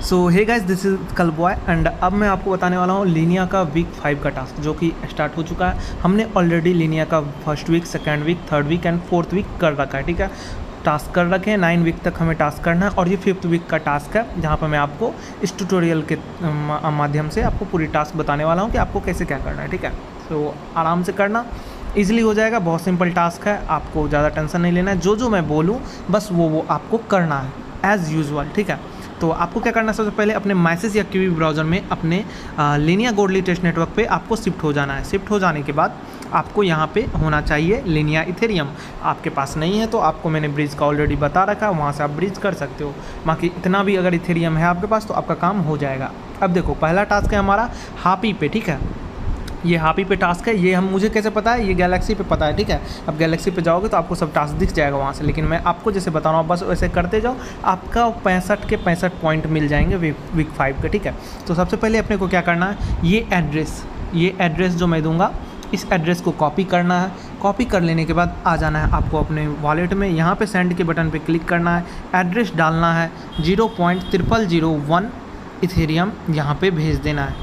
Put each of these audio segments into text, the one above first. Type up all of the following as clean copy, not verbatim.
So hey guys, this is कल boy and अब मैं आपको बताने वाला हूँ लीनिया का वीक 5 का टास्क जो कि स्टार्ट हो चुका है। हमने ऑलरेडी लीनिया का first week, second week, third week and fourth week कर रखा है। ठीक है, टास्क कर रखे हैं। 9 वीक तक हमें टास्क करना है और ये 5th वीक का टास्क है जहाँ पर मैं आपको इस ट्यूटोरियल के माध्यम से आपको पूरी टास्क बताने वाला हूँ कि आपको कैसे क्या करना है। ठीक है, तो आराम से करना, ईजिली हो जाएगा। बहुत सिंपल टास्क है, आपको ज़्यादा टेंशन नहीं लेना है। जो मैं बोलूँ बस वो आपको करना है एज़ यूजुअल। ठीक है, तो आपको क्या करना है, सबसे पहले अपने मैसेज या क्यूबी ब्राउज़र में अपने लीनिया गोल्डली टेस्ट नेटवर्क पे आपको शिफ्ट हो जाना है। शिफ्ट हो जाने के बाद आपको यहाँ पे होना चाहिए लीनिया इथेरियम। आपके पास नहीं है तो आपको मैंने ब्रिज का ऑलरेडी बता रखा है, वहाँ से आप ब्रिज कर सकते हो। बाकी इतना भी अगर इथेरियम है आपके पास तो आपका काम हो जाएगा। अब देखो, पहला टास्क है हमारा हापी पे। ठीक है, ये हापी पे टास्क है। ये मुझे कैसे पता है, ये गैलेक्सी पे पता है। ठीक है, अब गैलेक्सी पे जाओगे तो आपको सब टास्क दिख जाएगा वहाँ से, लेकिन मैं आपको जैसे बता रहा हूँ बस वैसे करते जाओ, आपका 65 के 65 पॉइंट मिल जाएंगे वीक 5 के। ठीक है, तो सबसे पहले अपने को क्या करना है, ये एड्रेस जो मैं दूंगा इस एड्रेस को कॉपी करना है। कॉपी कर लेने के बाद आ जाना है आपको अपने वॉलेट में। यहाँ पे सेंड के बटन पे क्लिक करना है, एड्रेस डालना है, 0.0001 इथेरियम यहाँ पे भेज देना है।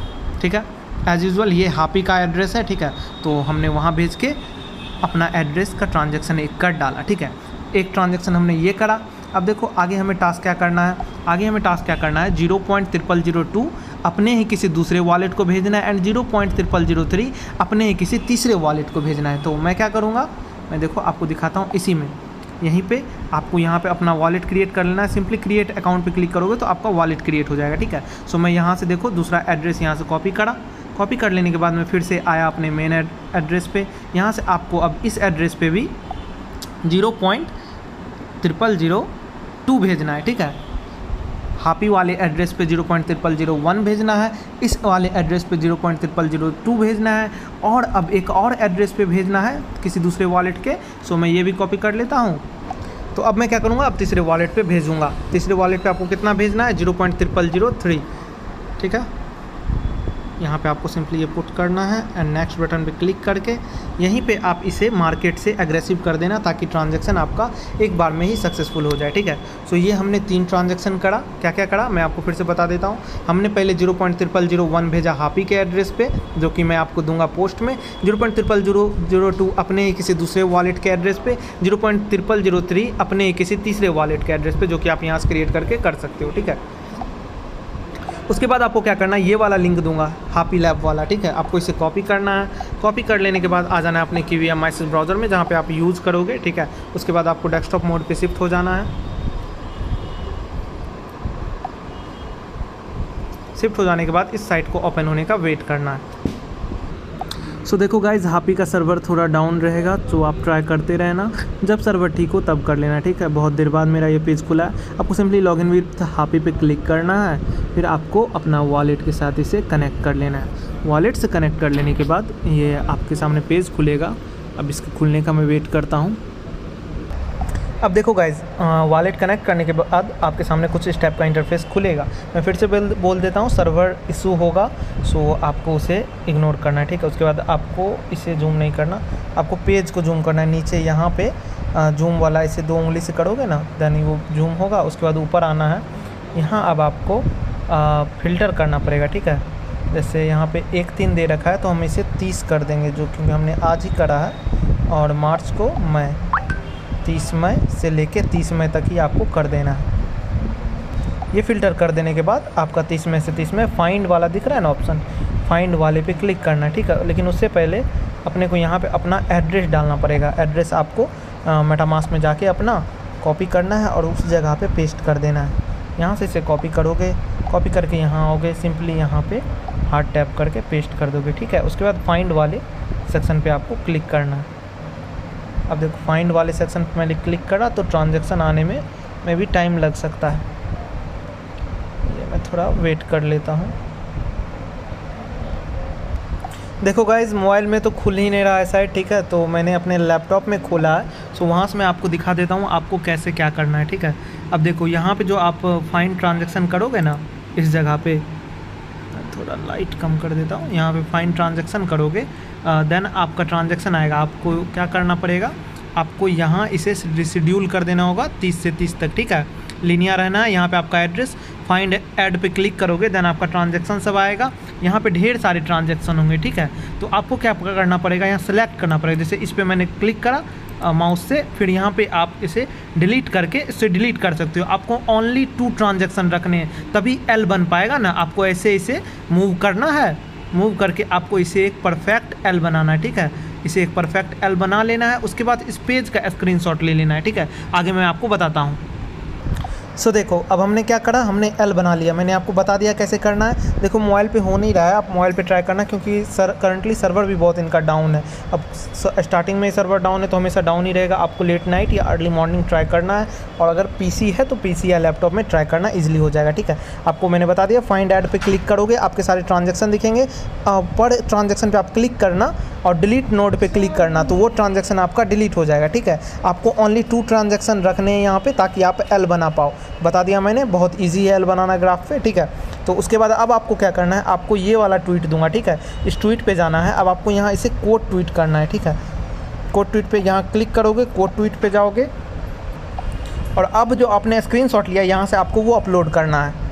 ठीक है, एज़ यूजुअल ये हापी का एड्रेस है। ठीक है, तो हमने वहाँ भेज के अपना एड्रेस का ट्रांजैक्शन एक कर डाला। ठीक है, एक ट्रांजैक्शन हमने ये करा। अब देखो आगे हमें टास्क क्या करना है, 0.0002 अपने ही किसी दूसरे वॉलेट को भेजना है एंड 0.0003 अपने ही किसी तीसरे वॉलेट को भेजना है। तो मैं क्या करूँगा, मैं देखो आपको दिखाता हूँ इसी में। यहीं पे आपको यहाँ पे अपना वॉलेट क्रिएट कर लेना है। सिंपली क्रिएट अकाउंट पे क्लिक करोगे तो आपका वॉलेट क्रिएट हो जाएगा। ठीक है, सो मैं यहाँ से देखो दूसरा एड्रेस यहाँ से कॉपी करा। कॉपी कर लेने के बाद मैं फिर से आया अपने मेन एड्रेस पे। यहाँ से आपको अब इस एड्रेस पे भी 0.0002 भेजना है। ठीक है, हापी वाले एड्रेस पे 0.0001 भेजना है, इस वाले एड्रेस पे 0.0002 भेजना है और अब एक और एड्रेस पे भेजना है किसी दूसरे वॉलेट के। सो मैं ये भी कॉपी कर लेता हूँ। तो अब मैं क्या करूँगा, अब तीसरे वॉलेट पे भेजूँगा। तीसरे वॉलेट पे आपको कितना भेजना है, 0.0003। ठीक है, यहाँ पे आपको सिंपली ये पुट करना है एंड नेक्स्ट बटन पे क्लिक करके यहीं पे आप इसे मार्केट से एग्रेसिव कर देना ताकि ट्रांजैक्शन आपका एक बार में ही सक्सेसफुल हो जाए। ठीक है, सो ये हमने 3 ट्रांजैक्शन करा। क्या क्या करा मैं आपको फिर से बता देता हूँ। हमने पहले 0.0001 भेजा हापी के एड्रेस पे जो कि मैं आपको दूंगा पोस्ट में। 0.0002 अपने ही किसी दूसरे वॉलेट के एड्रेस पे। 0.0003 अपने ही किसी तीसरे वॉलेट के एड्रेस पे, जो कि आप यहाँ से क्रिएट करके कर सकते हो। ठीक है, उसके बाद आपको क्या करना है, ये वाला लिंक दूंगा हापी लैब वाला। ठीक है, आपको इसे कॉपी करना है। कॉपी कर लेने के बाद आ जाना है अपने कीवी या मैसेज ब्राउज़र में जहाँ पे आप यूज़ करोगे। ठीक है, उसके बाद आपको डेस्कटॉप मोड पे शिफ्ट हो जाना है। शिफ्ट हो जाने के बाद इस साइट को ओपन होने का वेट करना है। सो देखो गाइज, हापी का सर्वर थोड़ा डाउन रहेगा तो आप ट्राई करते रहना, जब सर्वर ठीक हो तब कर लेना। ठीक है, बहुत देर बाद मेरा ये पेज खुला है। आपको सिंपली लॉगिन विद हापी पे क्लिक करना है, फिर आपको अपना वॉलेट के साथ इसे कनेक्ट कर लेना है। वॉलेट से कनेक्ट कर लेने के बाद ये आपके सामने पेज खुलेगा। अब इसके खुलने का मैं वेट करता हूँ। अब देखो गाइज, वॉलेट कनेक्ट करने के बाद आपके सामने कुछ स्टेप का इंटरफेस खुलेगा। मैं फिर से बोल देता हूँ, सर्वर इशू होगा सो आपको उसे इग्नोर करना है। ठीक है, उसके बाद आपको इसे जूम नहीं करना, आपको पेज को जूम करना है। नीचे यहाँ पे जूम वाला इसे 2 उंगली से करोगे ना देन वो जूम होगा। उसके बाद ऊपर आना है, यहाँ अब आपको फ़िल्टर करना पड़ेगा। ठीक है, जैसे यहाँ पे 1-3 दे रखा है तो हम इसे 30 कर देंगे, जो क्योंकि हमने आज ही करा है और मार्च को मई 30 मई से लेके 30 मई तक ही आपको कर देना है। ये फ़िल्टर कर देने के बाद आपका 30 मई से 30 मई फाइंड वाला दिख रहा है ना ऑप्शन, फाइंड वाले पे क्लिक करना है। ठीक है, लेकिन उससे पहले अपने को यहाँ पे अपना एड्रेस डालना पड़ेगा। एड्रेस आपको मेटामास्क में जाके अपना कॉपी करना है और उस जगह पे पेस्ट कर देना है। यहाँ से इसे कॉपी करोगे, कॉपी करके यहाँ आओगे, सिंपली यहाँ पे हार्ड टैप करके पेस्ट कर दोगे। ठीक है, उसके बाद फाइंड वाले सेक्शन पे आपको क्लिक करना है। अब देखो फाइंड वाले सेक्शन पे मैंने क्लिक करा तो ट्रांजैक्शन आने में भी टाइम लग सकता है। ये मैं थोड़ा वेट कर लेता हूँ। देखो गाइज, मोबाइल में तो खुल ही नहीं रहा है साइट। ठीक है, तो मैंने अपने लैपटॉप में खोला है, सो वहाँ से मैं आपको दिखा देता हूँ आपको कैसे क्या करना है। ठीक है, अब देखो यहाँ पे जो आप फाइंड ट्रांजैक्शन करोगे ना, इस जगह पे थोड़ा लाइट कम कर देता हूँ। यहाँ पे फाइंड ट्रांजैक्शन करोगे देन आपका ट्रांजैक्शन आएगा। आपको क्या करना पड़ेगा, आपको यहाँ इसे रिशेड्यूल कर देना होगा 30 से 30 तक। ठीक है, लीनिया रहना है। यहाँ पे आपका एड्रेस फाइंड ऐड पे क्लिक करोगे देन आपका ट्रांजैक्शन सब आएगा। यहाँ पे ढेर सारे ट्रांजैक्शन होंगे, ठीक है। तो आपको क्या करना पड़ेगा, यहाँ सेलेक्ट करना पड़ेगा। जैसे इस पर मैंने क्लिक करा माउस से, फिर यहाँ पे आप इसे डिलीट करके इससे डिलीट कर सकते हो। आपको ओनली 2 ट्रांजैक्शन रखने हैं, तभी एल बन पाएगा ना। आपको ऐसे इसे मूव करना है, मूव करके आपको इसे एक परफेक्ट एल बनाना है, ठीक है। इसे एक परफेक्ट एल बना लेना है। उसके बाद इस पेज का स्क्रीनशॉट ले लेना है, ठीक है। आगे मैं आपको बताता हूँ। सो देखो अब हमने क्या करा, हमने एल बना लिया। मैंने आपको बता दिया कैसे करना है। देखो मोबाइल पे हो नहीं रहा है, आप मोबाइल पे ट्राई करना, क्योंकि करंटली सर्वर भी बहुत इनका डाउन है। अब स्टार्टिंग में सर्वर डाउन है तो हमेशा डाउन ही रहेगा। आपको लेट नाइट या अर्ली मॉर्निंग ट्राई करना है, और अगर पीसी है तो पीसी या लैपटॉप में ट्राई करना ईजिली हो जाएगा, ठीक है। आपको मैंने बता दिया, फाइंड ऐड पे क्लिक करोगे आपके सारे ट्रांजेक्शन दिखेंगे। पर ट्रांजेक्शन पे आप क्लिक करना और डिलीट नोड पे क्लिक करना, तो वो ट्रांजेक्शन आपका डिलीट हो जाएगा, ठीक है। आपको ओनली 2 ट्रांजेक्शन रखने हैं यहाँ पे, ताकि आप एल बना पाओ। बता दिया मैंने, बहुत इजी है एल बनाना ग्राफ पे, ठीक है। तो उसके बाद अब आपको क्या करना है, आपको ये वाला ट्वीट दूंगा, ठीक है। इस ट्वीट पे जाना है। अब आपको यहाँ इसे कोड ट्वीट करना है, ठीक है। कोड ट्वीट पे यहाँ क्लिक करोगे, कोड ट्वीट पे जाओगे, और अब जो आपने स्क्रीनशॉट लिया यहाँ से आपको वो अपलोड करना है।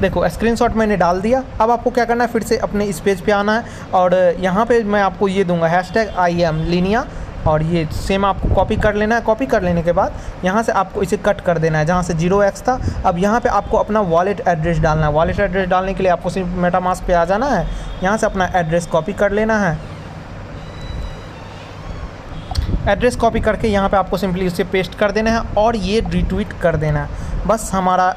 देखो स्क्रीनशॉट मैंने डाल दिया। अब आपको क्या करना है, फिर से अपने इस पेज पे आना है, और यहाँ पे मैं आपको ये दूंगा #IM लिनिया, और ये सेम आपको कॉपी कर लेना है। कॉपी कर लेने के बाद यहाँ से आपको इसे कट कर देना है जहाँ से 0x था। अब यहाँ पे आपको अपना वॉलेट एड्रेस डालना है। वॉलेट एड्रेस डालने के लिए आपको सिर्फ मेटामास्क पे आ जाना है, यहाँ से अपना एड्रेस कॉपी कर लेना है। एड्रेस कॉपी करके यहाँ पे आपको सिंपली उसे पेस्ट कर देना है और ये रिट्वीट कर देना है। बस हमारा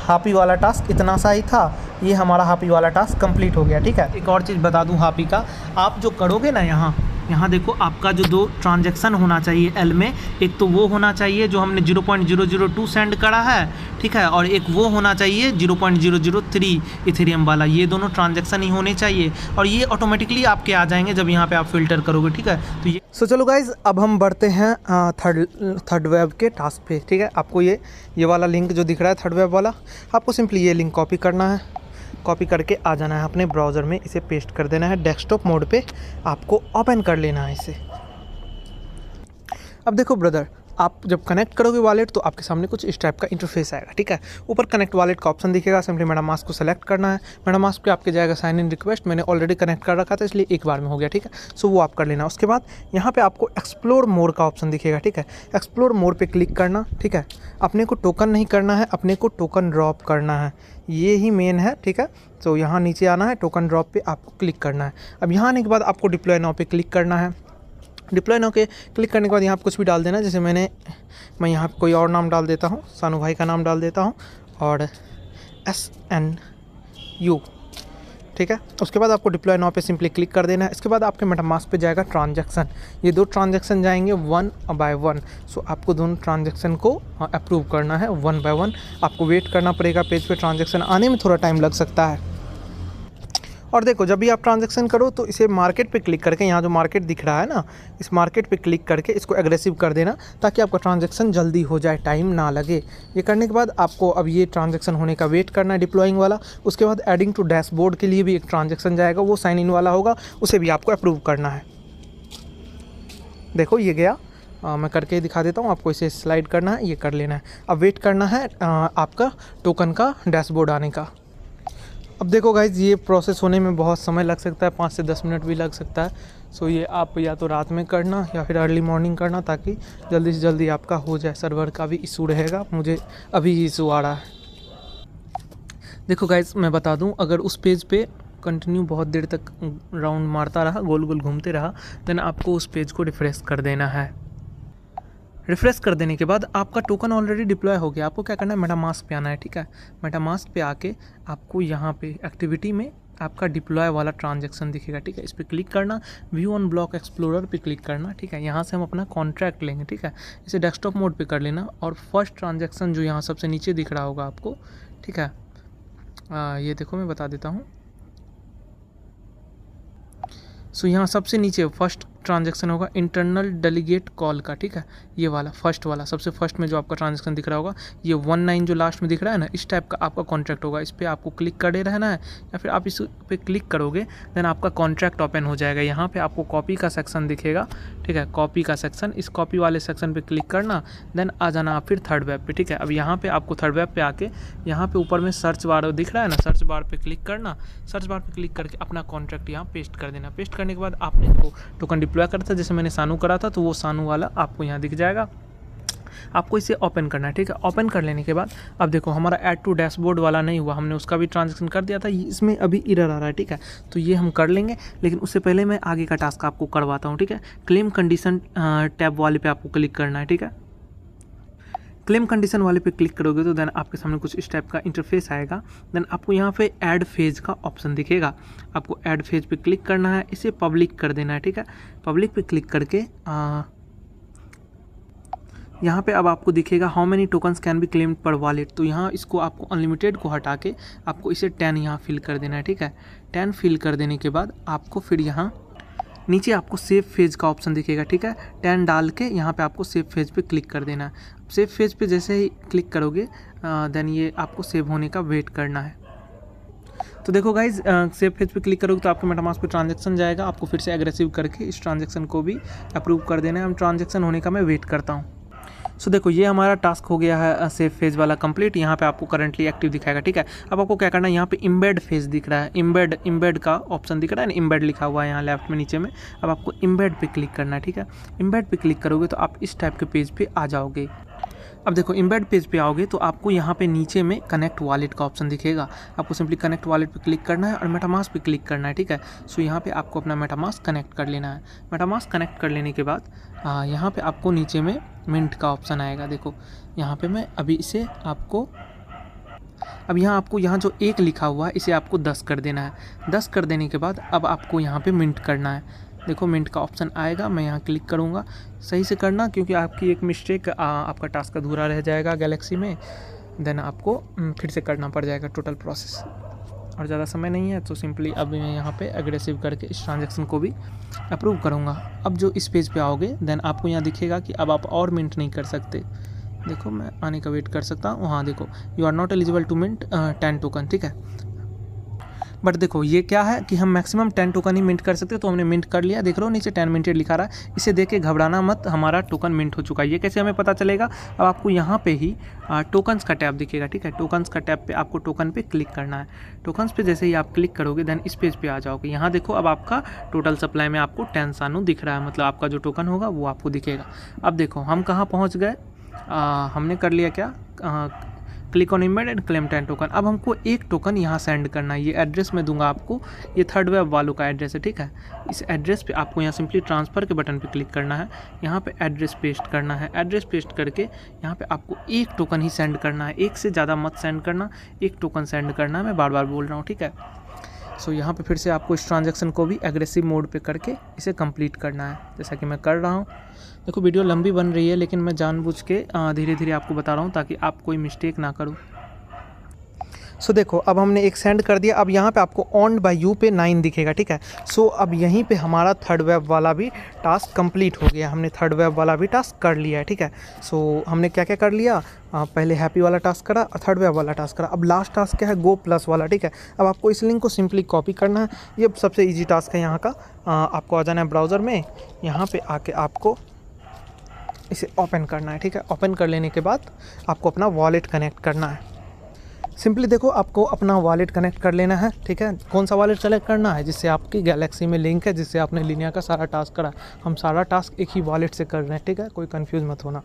हापी वाला टास्क इतना सा ही था। ये हमारा हापी वाला टास्क कंप्लीट हो गया, ठीक है। एक और चीज़ बता दूं हापी का, आप जो करोगे ना यहाँ देखो आपका जो 2 ट्रांजैक्शन होना चाहिए एल में, एक तो वो होना चाहिए जो हमने 0.002 सेंड करा है, ठीक है, और एक वो होना चाहिए 0.003 इथेरियम वाला। ये दोनों ट्रांजैक्शन ही होने चाहिए, और ये ऑटोमेटिकली आपके आ जाएंगे जब यहाँ पे आप फिल्टर करोगे, ठीक है। तो ये चलो गाइज, अब हम बढ़ते हैं थर्ड वेब के टास्क पे, ठीक है। आपको ये वाला लिंक जो दिख रहा है थर्ड वेब वाला, आपको सिंपली ये लिंक कॉपी करना है। कॉपी करके आ जाना है अपने ब्राउज़र में, इसे पेस्ट कर देना है। डेस्कटॉप मोड पे आपको ओपन कर लेना है इसे। अब देखो ब्रदर, आप जब कनेक्ट करोगे वॉलेट तो आपके सामने कुछ इस टाइप का इंटरफेस आएगा, ठीक है। ऊपर कनेक्ट वॉलेट का ऑप्शन दिखेगा, सिंपली मेटामास्क को सेलेक्ट करना है। मेटामास्क पे आपके जाएगा साइन इन रिक्वेस्ट, मैंने ऑलरेडी कनेक्ट कर रखा था इसलिए एक बार में हो गया, ठीक है। सो वो आप कर लेना। उसके बाद यहाँ पे आपको एक्सप्लोर मोर का ऑप्शन दिखेगा, ठीक है। एक्सप्लोर मोर पे क्लिक करना, ठीक है। अपने को टोकन नहीं करना है, अपने को टोकन ड्रॉप करना है, ये ही मेन है, ठीक है। तो यहाँ नीचे आना है, टोकन ड्रॉप पे आपको क्लिक करना है। अब यहाँ आने के बाद आपको डिप्लॉय नाउ पे क्लिक करना है। डिप्लॉय नाउ के क्लिक करने के बाद यहाँ पर कुछ भी डाल देना, जैसे मैं यहाँ पे कोई और नाम डाल देता हूँ, सानू भाई का नाम डाल देता हूँ, और SNU, ठीक है। उसके बाद आपको डिप्लॉय नाउ पे सिंपली क्लिक कर देना है। इसके बाद आपके मेटामास्क पे जाएगा ट्रांजैक्शन, ये 2 ट्रांजैक्शन जाएंगे 1 बाय 1। सो आपको दोनों ट्रांजैक्शन को अप्रूव करना है 1 बाय 1। आपको वेट करना पड़ेगा, पेज पे ट्रांजैक्शन आने में थोड़ा टाइम लग सकता है। और देखो जब भी आप ट्रांजैक्शन करो तो इसे मार्केट पे क्लिक करके, यहाँ जो मार्केट दिख रहा है ना, इस मार्केट पे क्लिक करके इसको एग्रेसिव कर देना, ताकि आपका ट्रांजैक्शन जल्दी हो जाए, टाइम ना लगे। ये करने के बाद आपको अब ये ट्रांजैक्शन होने का वेट करना है, डिप्लॉइंग वाला। उसके बाद एडिंग टू डैशबोर्ड के लिए भी एक ट्रांजैक्शन जाएगा, वो साइन इन वाला होगा, उसे भी आपको अप्रूव करना है। देखो ये गया, मैं करके दिखा देता हूँ आपको। इसे स्लाइड करना है, ये कर लेना है। अब वेट करना है आपका टोकन का डैशबोर्ड आने का। अब देखो गाइज, ये प्रोसेस होने में बहुत समय लग सकता है, 5 से 10 मिनट भी लग सकता है। सो ये आप या तो रात में करना या फिर अर्ली मॉर्निंग करना, ताकि जल्दी से जल्दी आपका हो जाए। सर्वर का भी इशू रहेगा, मुझे अभी इशू आ रहा है। देखो गाइज, मैं बता दूं, अगर उस पेज पे कंटिन्यू बहुत देर तक राउंड मारता रहा, गोल गोल घूमते रहा, देन आपको उस पेज को रिफ्रेश कर देना है। रिफ्रेश कर देने के बाद आपका टोकन ऑलरेडी डिप्लॉय हो गया। आपको क्या करना है, मेटामास्क पे आना है, ठीक है। मेटामास्क पे आके आपको यहाँ पे एक्टिविटी में आपका डिप्लॉय वाला ट्रांजैक्शन दिखेगा, ठीक है। इस पर क्लिक करना, व्यू ऑन ब्लॉक एक्सप्लोरर पे क्लिक करना, ठीक है। यहाँ से हम अपना कॉन्ट्रैक्ट लेंगे, ठीक है। इसे डेस्कटॉप मोड पे कर लेना, और फर्स्ट ट्रांजैक्शन जो यहाँ सबसे नीचे दिख रहा होगा आपको, ठीक है। ये देखो मैं बता देता हूँ। सो यहाँ सबसे नीचे फर्स्ट ट्रांजैक्शन होगा इंटरनल डेलीगेट कॉल का, ठीक है, ये वाला फर्स्ट वाला, सबसे फर्स्ट में जो आपका ट्रांजैक्शन दिख रहा होगा, ये 19 जो लास्ट में दिख रहा है ना, इस टाइप का आपका कॉन्ट्रैक्ट होगा। इस पर आपको क्लिक करे रहना है, या फिर आप इस पर क्लिक करोगे देन आपका कॉन्ट्रैक्ट ओपन हो जाएगा। यहाँ पे आपको कॉपी का सेक्शन दिखेगा, ठीक है, कॉपी का सेक्शन, इस कॉपी वाले सेक्शन पे क्लिक करना, देन आ जाना आप फिर थर्ड वेब पे, ठीक है। अब यहाँ पे आपको थर्ड वेब पे आके यहाँ पे ऊपर में सर्च बार दिख रहा है ना, सर्च बार पे क्लिक करना, सर्च बार पे क्लिक करके अपना कॉन्ट्रैक्ट यहाँ पेस्ट कर देना। पेस्ट करने के बाद आपने जो टोकन डिप्लॉय करा था, जैसे मैंने सानू करा था, तो वो सानू वाला आपको यहाँ दिख जाएगा। आपको इसे ओपन करना है, ठीक है। ओपन कर लेने के बाद अब देखो हमारा ऐड टू डैशबोर्ड वाला नहीं हुआ, हमने उसका भी ट्रांजैक्शन कर दिया था, इसमें अभी एरर आ रहा है, ठीक है। तो ये हम कर लेंगे, लेकिन उससे पहले मैं आगे का टास्क आपको करवाता हूँ, ठीक है। क्लेम कंडीशन टैब वाले पे आपको क्लिक करना है, ठीक है। क्लेम कंडीशन वाले पे क्लिक करोगे तो देन आपके सामने कुछ इस टाइप का इंटरफेस आएगा। देन आपको यहाँ पे ऐड फेज का ऑप्शन दिखेगा, आपको ऐड फेज पे क्लिक करना है, इसे पब्लिक कर देना है, ठीक है। पब्लिक पे क्लिक करके यहाँ पे अब आपको दिखेगा how many tokens can be claimed पर वॉलेट। तो यहाँ इसको आपको अनलिमिटेड को हटा के आपको इसे 10 यहाँ फिल कर देना है, ठीक है। 10 फिल कर देने के बाद आपको फिर यहाँ नीचे आपको सेव फेज का ऑप्शन दिखेगा, ठीक है। 10 डाल के यहाँ पे आपको सेव फेज पे क्लिक कर देना है। सेव फेज पे जैसे ही क्लिक करोगे देन ये आपको सेव होने का वेट करना है। तो देखो गाइज, सेव फेज पे क्लिक करोगे तो आपके मेटामास्क पे ट्रांजैक्शन जाएगा, आपको फिर से एग्रेसिव करके इस ट्रांजैक्शन को भी अप्रूव कर देना है। हम ट्रांजैक्शन होने का मैं वेट करता हूँ। सो देखो ये हमारा टास्क हो गया है सेव फेज वाला कंप्लीट। यहाँ पे आपको करंटली एक्टिव दिखाएगा, ठीक है। अब आपको क्या करना है, यहाँ पे इम्बेड फेज दिख रहा है, इम्बेड का ऑप्शन दिख रहा है ना, इम्बेड लिखा हुआ है यहाँ लेफ्ट में नीचे में। अब आपको इम्बेड पे क्लिक करना है, ठीक है। इम्बेड पे क्लिक करोगे तो आप इस टाइप के पेज पे आ जाओगे। अब देखो इम्बेड पेज पे आओगे तो आपको यहाँ पे नीचे में कनेक्ट वॉलेट का ऑप्शन दिखेगा, आपको सिंपली कनेक्ट वॉलेट पे क्लिक करना है और मेटामास्क पे क्लिक करना है, ठीक है। सो यहाँ पे आपको अपना मेटामास्क कनेक्ट कर लेना है। मेटामास्क कनेक्ट कर लेने के बाद यहाँ पे आपको नीचे में मिंट का ऑप्शन आएगा। देखो यहाँ पे मैं अभी इसे आपको, अब यहाँ आपको यहाँ जो 1 लिखा हुआ है इसे आपको 10 कर देना है। 10 कर देने के बाद अब आपको यहाँ पे मिंट करना है। देखो मिंट का ऑप्शन आएगा, मैं यहाँ क्लिक करूँगा, सही से करना क्योंकि आपकी एक मिस्टेक आपका टास्क अधूरा रह जाएगा गैलेक्सी में, देन आपको फिर से करना पड़ जाएगा टोटल प्रोसेस, और ज़्यादा समय नहीं है। तो सिंपली अब मैं यहाँ पे एग्रेसिव करके इस ट्रांजैक्शन को भी अप्रूव करूँगा। अब जो इस पेज पे आओगे देन आपको यहाँ दिखेगा कि अब आप और मिंट नहीं कर सकते। देखो मैं आने का वेट कर सकता हूँ, हाँ देखो you are not eligible to mint 10 token, ठीक है। बट देखो ये क्या है कि हम मैक्सिमम 10 टोकन ही मिंट कर सकते हैं, तो हमने मिंट कर लिया। देख लो नीचे 10 मिनटेड लिखा रहा है, इसे देख के घबराना मत, हमारा टोकन मिंट हो चुका है। ये कैसे हमें पता चलेगा, अब आपको यहाँ पे ही टोकन्स का टैब दिखेगा, ठीक है। टोकन्स का टैब पे आपको टोकन पे क्लिक करना है। टोकन्स पे जैसे ही आप क्लिक करोगे देन इस पेज पे आ जाओगे। यहाँ देखो अब आपका टोटल सप्लाई में आपको 10 सानू दिख रहा है, मतलब आपका जो टोकन होगा वो आपको दिखेगा। अब देखो हम कहाँ पहुँच गए, हमने कर लिया क्या, click on embed and claim 10 token. अब हमको 1 टोकन यहाँ सेंड करना है, ये एड्रेस मैं दूंगा आपको, ये थर्ड वेब वालों का एड्रेस है, ठीक है। इस एड्रेस पे आपको यहाँ सिंपली ट्रांसफ़र के बटन पे क्लिक करना है, यहाँ पे एड्रेस पेस्ट करना है। एड्रेस पेस्ट करके यहाँ पे आपको 1 टोकन ही सेंड करना है, 1 से ज़्यादा मत सेंड करना, 1 टोकन सेंड करना है, मैं बार बार बोल रहा हूँ, ठीक है। सो यहाँ पे फिर से आपको इस ट्रांजैक्शन को भी एग्रेसिव मोड पे करके इसे कंप्लीट करना है, जैसा कि मैं कर रहा हूँ। देखो वीडियो लंबी बन रही है, लेकिन मैं जानबूझ के धीरे धीरे आपको बता रहा हूँ ताकि आप कोई मिस्टेक ना करो। सो देखो अब हमने एक सेंड कर दिया। अब यहाँ पे आपको ऑन बाय यू पे 9 दिखेगा, ठीक है। सो अब यहीं पे हमारा थर्ड वेब वाला भी टास्क कंप्लीट हो गया, हमने थर्ड वेब वाला भी टास्क कर लिया है, ठीक है। सो हमने क्या क्या कर लिया, पहले हैप्पी वाला टास्क करा और थर्ड वेब वाला टास्क करा। अब लास्ट टास्क क्या है, गो प्लस वाला, ठीक है। अब आपको इस लिंक को सिंपली कॉपी करना है, ये सबसे ईजी टास्क है यहाँ का। आपको आ जाना है ब्राउज़र में, यहाँ पर आके आपको इसे ओपन करना है, ठीक है। ओपन कर लेने के बाद आपको अपना वॉलेट कनेक्ट करना है। सिंपली देखो आपको अपना वॉलेट कनेक्ट कर लेना है, ठीक है। कौन सा वॉलेट सेलेक्ट करना है, जिससे आपकी गैलेक्सी में लिंक है, जिससे आपने लिनिया का सारा टास्क करा। हम सारा टास्क एक ही वॉलेट से कर रहे हैं, ठीक है, कोई कंफ्यूज मत होना।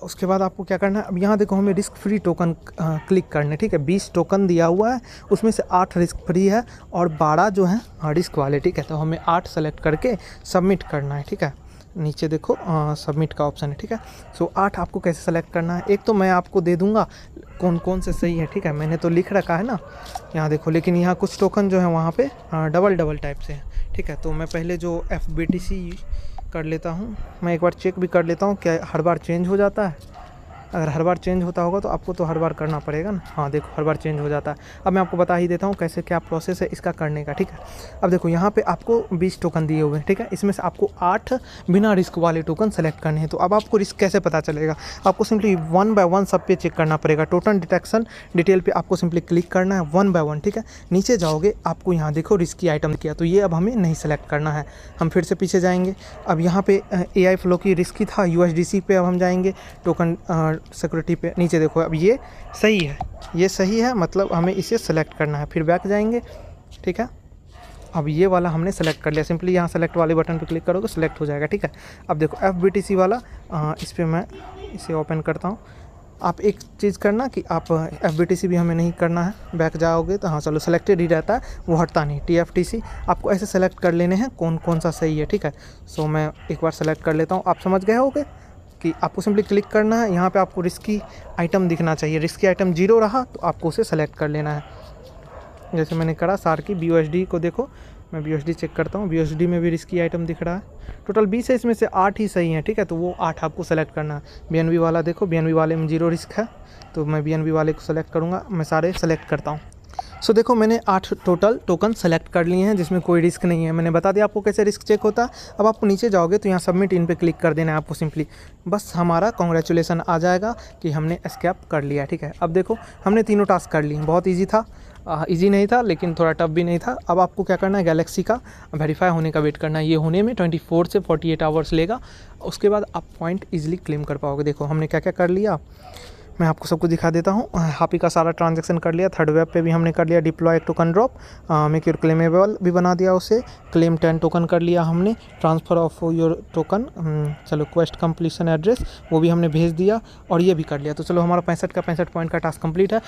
उसके बाद आपको क्या करना है, अब यहाँ देखो हमें रिस्क फ्री टोकन क्लिक करने, ठीक है। 20 टोकन दिया हुआ है, उसमें से 8 रिस्क फ्री है और 12 जो है रिस्क वाले, ठीक है। तो हमें 8 सेलेक्ट करके सबमिट करना है, ठीक है। नीचे देखो सबमिट का ऑप्शन है, ठीक है। सो 8 आपको कैसे सेलेक्ट करना है, एक तो मैं आपको दे दूंगा कौन कौन से सही है, ठीक है। मैंने तो लिख रखा है ना यहाँ देखो, लेकिन यहाँ कुछ टोकन जो है वहाँ पे डबल टाइप से है, ठीक है। तो मैं पहले जो FBTC कर लेता हूँ, मैं एक बार चेक भी कर लेता हूँ क्या हर बार चेंज हो जाता है। अगर हर बार चेंज होता होगा तो आपको तो हर बार करना पड़ेगा ना। हाँ देखो हर बार चेंज हो जाता है। अब मैं आपको बता ही देता हूँ कैसे क्या प्रोसेस है इसका करने का, ठीक है। अब देखो यहाँ पे आपको 20 टोकन दिए हुए हैं, ठीक है। इसमें से आपको 8 बिना रिस्क वाले टोकन सेलेक्ट करने हैं। तो अब आपको रिस्क कैसे पता चलेगा, आपको सिंपली 1 बाय 1 सब पे चेक करना पड़ेगा। टोकन डिटेक्शन डिटेल पे आपको सिंपली क्लिक करना है 1 बाय 1, ठीक है। नीचे जाओगे आपको यहाँ देखो रिस्की आइटम किया, तो ये अब हमें नहीं सेलेक्ट करना है। हम फिर से पीछे जाएंगे। अब यहाँ पे AI फ्लो की रिस्की था, USDC पे अब हम जाएंगे। टोकन सिक्योरिटी पे नीचे देखो अब ये सही है, ये सही है, मतलब हमें इसे सेलेक्ट करना है। फिर बैक जाएंगे, ठीक है। अब ये वाला हमने सेलेक्ट कर लिया, सिंपली यहाँ सेलेक्ट वाले बटन पे क्लिक करोगे सेलेक्ट हो जाएगा, ठीक है। अब देखो FBTC वाला इस पर मैं इसे ओपन करता हूँ। आप एक चीज़ करना कि आप FBTC भी हमें नहीं करना है, बैक जाओगे तो हाँ चलो सेलेक्टेड ही रहता है, वो हटता नहीं। TFTC आपको ऐसे सेलेक्ट कर लेने हैं कौन कौन सा सही है, ठीक है। सो मैं एक बार सेलेक्ट कर लेता हूँ। आप समझ गए होगे कि आपको सिंपली क्लिक करना है, यहाँ पे आपको रिस्की आइटम दिखना चाहिए। रिस्की आइटम 0 रहा तो आपको उसे सेलेक्ट कर लेना है। जैसे मैंने करा सार की BUSD को देखो, मैं BUSD चेक करता हूँ, BUSD में भी रिस्की आइटम दिख रहा है। टोटल 20 है, इसमें से 8 ही सही हैं, ठीक है। तो वो 8 आपको सेलेक्ट करना है। BNB वाला देखो, BNB वाले में 0 रिस्क है, तो मैं BNB वाले को सेलेक्ट करूँगा। मैं सारे सेलेक्ट करता हूँ। सो देखो मैंने 8 टोटल टोकन सेलेक्ट कर लिए हैं जिसमें कोई रिस्क नहीं है। मैंने बता दिया आपको कैसे रिस्क चेक होता है। अब आपको नीचे जाओगे तो यहाँ सबमिट इन पे क्लिक कर देना है आपको सिंपली, बस हमारा कॉन्ग्रेचुलेसन आ जाएगा कि हमने एस्केप कर लिया, ठीक है। अब देखो हमने तीनों टास्क कर लिए, बहुत ईजी था। ईजी नहीं था लेकिन थोड़ा टफ भी नहीं था। अब आपको क्या करना है, गैलेक्सी का वेरीफाई होने का वेट करना है। ये होने में 24 से 48 आवर्स लेगा, उसके बाद आप पॉइंट ईजिली क्लेम कर पाओगे। देखो हमने क्या क्या कर लिया, मैं आपको सब कुछ दिखा देता हूँ। हापी का सारा ट्रांजैक्शन कर लिया, थर्ड वेब पे भी हमने कर लिया deploy token drop, make your claimable भी बना दिया उसे, क्लेम 10 टोकन कर लिया हमने, ट्रांसफ़र ऑफ योर टोकन, चलो क्वेस्ट कंप्लीशन एड्रेस वो भी हमने भेज दिया और ये भी कर लिया। तो चलो हमारा 65 का 65 पॉइंट का टास्क कंप्लीट है।